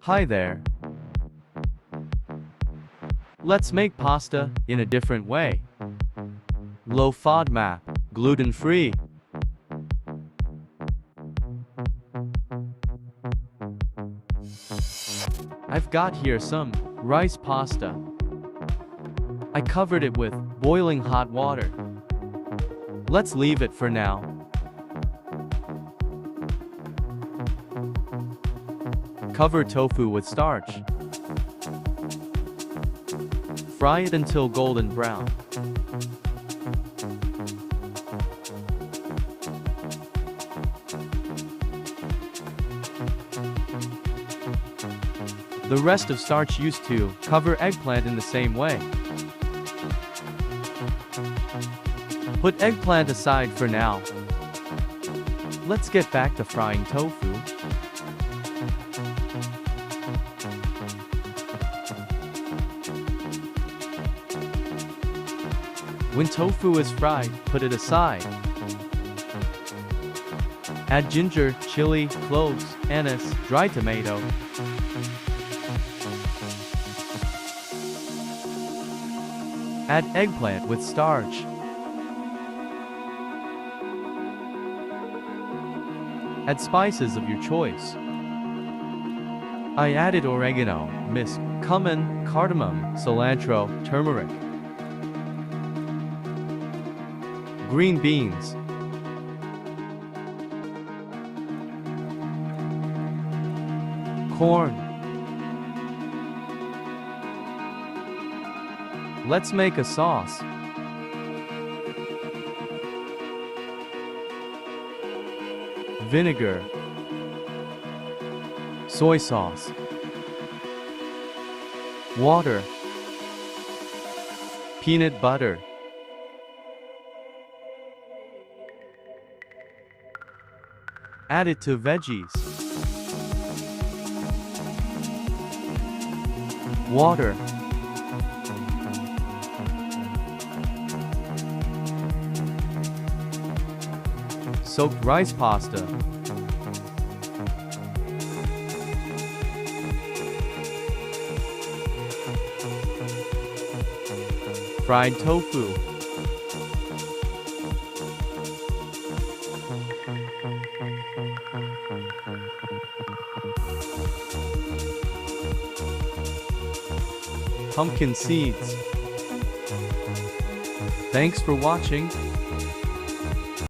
Hi there. Let's make pasta in a different way. Low FODMAP, gluten-free. I've got here some rice pasta. I covered it with boiling hot water. Let's leave it for now. Cover tofu with starch. Fry it until golden brown. The rest of starch used to cover eggplant in the same way. Put eggplant aside for now. Let's get back to frying tofu. When tofu is fried, put it aside. Add ginger, chili, cloves, anise, dried tomato. Add eggplant with starch. Add spices of your choice. I added oregano, misk, cumin, cardamom, cilantro, turmeric. Green beans. Corn. Let's make a sauce. Vinegar. Soy sauce. Water. Peanut butter. Add it to veggies. Water. Soaked rice pasta. Fried tofu. Pumpkin seeds. Thanks for watching.